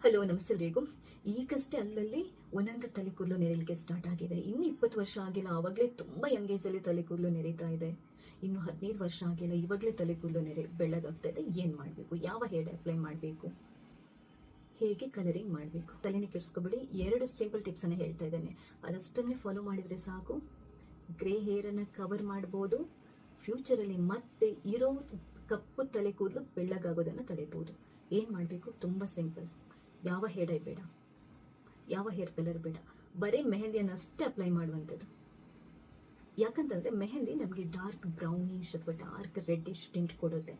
Hello, ನಮಸ್ತೆ ಎಲ್ರಿಗೂ. ಈಗಷ್ಟೇ ಅಲ್ಲಲ್ಲಿ ಒಂದೊಂದು ತಲೆ ಕೂದಲು ನೆರೀಲಿಕ್ಕೆ ಸ್ಟಾರ್ಟ್ ಆಗಿದೆ. ಇನ್ನು 20 ವರ್ಷ ಆಗಿಲ್ಲ, ಆವಾಗಲೇ ತುಂಬ ಯಂಗ್ ಏಜಲ್ಲಿ ತಲೆ ಕೂದಲು ನೆರೀತಾ ಇದೆ. ಇನ್ನು 15 ವರ್ಷ ಆಗಿಲ್ಲ, ಇವಾಗಲೇ ತಲೆ ಕೂದಲು ಬೆಳ್ಳಗಾಗ್ತಾ ಇದೆ. ಏನು ಮಾಡಬೇಕು? ಯಾವ ಹೇರ್ ಅಪ್ಲೈ ಮಾಡಬೇಕು? ಹೇಗೆ ಕಲರಿಂಗ್ ಮಾಡಬೇಕು? ತಲೆನೇ ಕೆಡಿಸ್ಕೊಬೇಡಿ. 2 ಸಿಂಪಲ್ ಟಿಪ್ಸನ್ನು ಹೇಳ್ತಾ ಇದ್ದೇನೆ. ಅದಷ್ಟನ್ನೇ ಫಾಲೋ ಮಾಡಿದರೆ ಸಾಕು. ಗ್ರೇ ಹೇರನ್ನು ಕವರ್ ಮಾಡ್ಬೋದು. ಫ್ಯೂಚರಲ್ಲಿ ಮತ್ತೆ ಇರೋ ಕಪ್ಪು ತಲೆ ಕೂದಲು ಬೆಳ್ಳಗಾಗೋದನ್ನು ತಡೆಯಬಹುದು. ಏನು ಮಾಡಬೇಕು? ತುಂಬ ಸಿಂಪಲ್. ಯಾವ ಹೇರ್ ಡೈ ಬೇಡ, ಯಾವ ಹೇರ್ ಕಲರ್ ಬೇಡ, ಬರೀ ಮೆಹಂದಿಯನ್ನು ಅಷ್ಟೇ ಅಪ್ಲೈ ಮಾಡುವಂಥದ್ದು. ಯಾಕಂತಂದರೆ ಮೆಹಂದಿ ನಮಗೆ ಡಾರ್ಕ್ ಬ್ರೌನಿಶ್ ಅಥವಾ ಡಾರ್ಕ್ ರೆಡ್ಡಿಶ್ ಟಿಂಟ್ ಕೊಡುತ್ತೆ.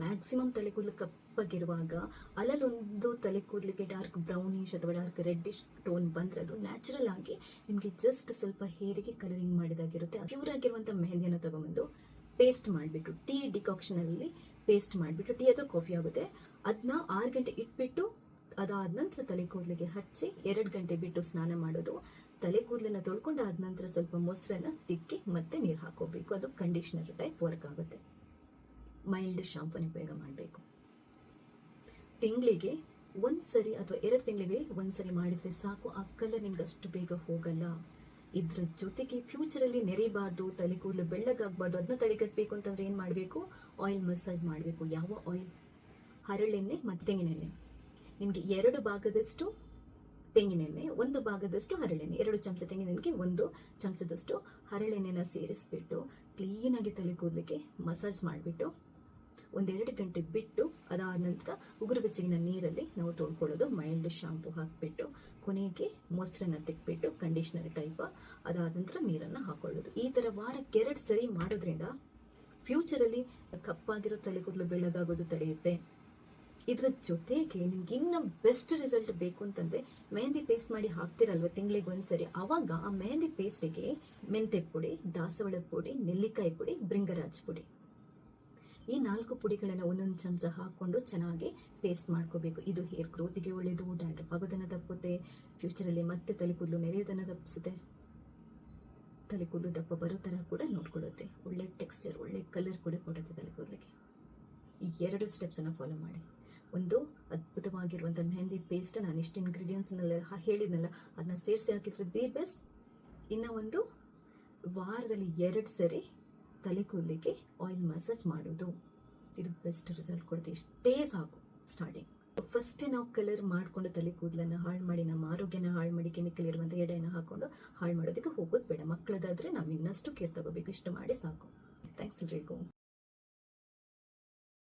ಮ್ಯಾಕ್ಸಿಮಮ್ ತಲೆ ಕೂದಲು ಕಪ್ಪಾಗಿರುವಾಗ ಅಲ್ಲೊಂದು ತಲೆ ಕೂದಲಿಗೆ ಡಾರ್ಕ್ ಬ್ರೌನಿಶ್ ಅಥವಾ ಡಾರ್ಕ್ ರೆಡ್ಡಿಶ್ ಟೋನ್ ಬಂದರೆ ಅದು ನ್ಯಾಚುರಲ್ ಆಗಿ ನಿಮಗೆ ಜಸ್ಟ್ ಸ್ವಲ್ಪ ಹೇರಿಗೆ ಕಲರಿಂಗ್ ಮಾಡಿದಾಗಿರುತ್ತೆ. ಪ್ಯೂರ್ ಆಗಿರುವಂಥ ಮೆಹಂದಿಯನ್ನು ತಗೊಂಬಂದು ಪೇಸ್ಟ್ ಮಾಡಿಬಿಟ್ಟು ಟೀ ಡಿಕಾಕ್ಷನಲ್ಲಿ ಪೇಸ್ಟ್ ಮಾಡಿಬಿಟ್ಟು, ಟೀ ಅಥವಾ ಕಾಫಿ ಆಗುತ್ತೆ, ಅದನ್ನ 6 ಗಂಟೆ ಇಟ್ಬಿಟ್ಟು ಅದಾದ ನಂತರ ತಲೆ ಕೂದಲಿಗೆ ಹಚ್ಚಿ 2 ಗಂಟೆ ಬಿಟ್ಟು ಸ್ನಾನ ಮಾಡೋದು. ತಲೆ ಕೂದಲನ್ನು ತೊಳ್ಕೊಂಡು ಆದ ನಂತರ ಸ್ವಲ್ಪ ಮೊಸರನ್ನು ತಿಕ್ಕಿ ಮತ್ತೆ ನೀರು ಹಾಕೋಬೇಕು. ಅದು ಕಂಡೀಷ್ನರ್ ಟೈಪ್ ವರ್ಕ್ ಆಗುತ್ತೆ. ಮೈಲ್ಡ್ ಶಾಂಪೂನ ಉಪಯೋಗ ಮಾಡಬೇಕು. ತಿಂಗಳಿಗೆ 1 ಸರಿ ಅಥವಾ 2 ತಿಂಗಳಿಗೆ 1 ಸರಿ ಮಾಡಿದರೆ ಸಾಕು. ಆ ಕಲರ್ ನಿಮ್ಗೆ ಅಷ್ಟು ಬೇಗ ಹೋಗಲ್ಲ. ಇದ್ರ ಜೊತೆಗೆ ಫ್ಯೂಚರಲ್ಲಿ ನೆರಿಬಾರ್ದು, ತಲೆ ಕೂದಲು ಬೆಳ್ಳಗಾಗಬಾರ್ದು, ಅದನ್ನ ತಡೆಗಟ್ಟಬೇಕು ಅಂತಂದ್ರೆ ಏನು ಮಾಡಬೇಕು? ಆಯಿಲ್ ಮಸಾಜ್ ಮಾಡಬೇಕು. ಯಾವ ಆಯಿಲ್? ಹರಳೆಣ್ಣೆ ಮತ್ತು ತೆಂಗಿನೆಣ್ಣೆ. ನಿಮಗೆ 2 ಭಾಗದಷ್ಟು ತೆಂಗಿನೆಣ್ಣೆ, 1 ಭಾಗದಷ್ಟು ಹರಳೆಣ್ಣೆ, 2 ಚಮಚ ತೆಂಗಿನೆಣ್ಣೆಗೆ 1 ಚಮಚದಷ್ಟು ಹರಳೆಣ್ಣೆನ ಸೇರಿಸ್ಬಿಟ್ಟು ಕ್ಲೀನಾಗಿ ತಲೆ ಕೂದಲಿಗೆ ಮಸಾಜ್ ಮಾಡಿಬಿಟ್ಟು 1-2 ಗಂಟೆ ಬಿಟ್ಟು ಅದಾದ ನಂತರ ಉಗುರು ಬೆಚ್ಚಗಿನ ನೀರಲ್ಲಿ ನಾವು ತೊಳ್ಕೊಳ್ಳೋದು. ಮೈಲ್ಡ್ ಶಾಂಪು ಹಾಕಿಬಿಟ್ಟು ಕೊನೆಗೆ ಮೊಸರನ್ನು ತಿಕ್ಬಿಟ್ಟು ಕಂಡೀಷ್ನರ್ ಟೈಪ್, ಅದಾದ ನಂತರ ನೀರನ್ನು ಹಾಕೊಳ್ಳೋದು. ಈ ಥರ ವಾರಕ್ಕೆ 2 ಸರಿ ಮಾಡೋದ್ರಿಂದ ಫ್ಯೂಚರಲ್ಲಿ ಕಪ್ಪಾಗಿರೋ ತಲೆ ಕೂದಲು ಬೆಳ್ಳಗಾಗೋದು ತಡೆಯುತ್ತೆ. ಇದರ ಜೊತೆಗೆ ನಿಮ್ಗೆ ಇನ್ನೂ ಬೆಸ್ಟ್ ರಿಸಲ್ಟ್ ಬೇಕು ಅಂತಂದರೆ ಮೆಹಂದಿ ಪೇಸ್ಟ್ ಮಾಡಿ ಹಾಕ್ತಿರಲ್ವ ತಿಂಗಳಿಗೆ 1 ಸರಿ, ಆವಾಗ ಆ ಮೆಹಂದಿ ಪೇಸ್ಟಿಗೆ ಮೆಂತೆ ಪುಡಿ, ದಾಸವಾಳ ಪುಡಿ, ನೆಲ್ಲಿಕಾಯಿ ಪುಡಿ, ಭೃಂಗರಾಜ್ ಪುಡಿ, ಈ 4 ಪುಡಿಗಳನ್ನು 1 ಚಮಚ ಹಾಕ್ಕೊಂಡು ಚೆನ್ನಾಗಿ ಪೇಸ್ಟ್ ಮಾಡ್ಕೋಬೇಕು. ಇದು ಹೇರ್ ಗ್ರೋತಿಗೆ ಒಳ್ಳೆಯದು, ಡ್ಯಾಂಡ್ರಫ್ ಆಗೋದನ್ನು ತಪ್ಪುತ್ತೆ, ಫ್ಯೂಚರಲ್ಲಿ ಮತ್ತೆ ತಲೆ ಕೂದಲು ನೆರೆಯೋದನ್ನು ತಪ್ಪಿಸುತ್ತೆ, ತಲೆ ಕೂದಲು ದಪ್ಪ ಬರೋ ಥರ ಕೂಡ ನೋಡ್ಕೊಳ್ಳುತ್ತೆ, ಒಳ್ಳೆ ಟೆಕ್ಸ್ಚರ್, ಒಳ್ಳೆ ಕಲರ್ ಕೂಡ ಕೊಡುತ್ತೆ ತಲೆ ಕೂದಲಿಗೆ. ಈ 2 ಸ್ಟೆಪ್ಸನ್ನು ಫಾಲೋ ಮಾಡಿ. ಒಂದು ಅದ್ಭುತವಾಗಿರುವಂಥ ಮೆಹಂದಿ ಪೇಸ್ಟ್, ನಾನು ಇಷ್ಟು ಇಂಗ್ರೀಡಿಯೆಂಟ್ಸ್ನೆಲ್ಲ ಹೇಳಿದ್ನಲ್ಲ ಅದನ್ನ ಸೇರಿಸಿ ಹಾಕಿದ್ರೆ ದಿ ಬೆಸ್ಟ್. ಇನ್ನು ಒಂದು ವಾರದಲ್ಲಿ 2 ಸರಿ ತಲೆ ಕೂದಲಿಗೆ ಆಯಿಲ್ ಮಸಾಜ್ ಮಾಡೋದು, ಇದು ಬೆಸ್ಟ್ ರಿಸಲ್ಟ್ ಕೊಡುತ್ತೆ. ಇಷ್ಟೇ ಸಾಕು ಸ್ಟಾರ್ಟಿಂಗ್. ಫಸ್ಟೇ ನಾವು ಕಲರ್ ಮಾಡಿಕೊಂಡು ತಲೆ ಕೂದಲನ್ನು ಹಾಳು ಮಾಡಿ, ನಮ್ಮ ಆರೋಗ್ಯನ ಹಾಳು ಮಾಡಿ, ಕೆಮಿಕಲ್ ಇರುವಂಥ ಎಡೆಯನ್ನು ಹಾಕೊಂಡು ಹಾಳು ಮಾಡೋದಕ್ಕೆ ಹೋಗೋದು ಬೇಡ. ಮಕ್ಕಳದಾದರೆ ನಾವು ಇನ್ನಷ್ಟು ಕೇರ್ ತಗೋಬೇಕು. ಇಷ್ಟು ಮಾಡಿ ಸಾಕು. ಥ್ಯಾಂಕ್ಸ್ ಎಲ್ರಿಗೂ.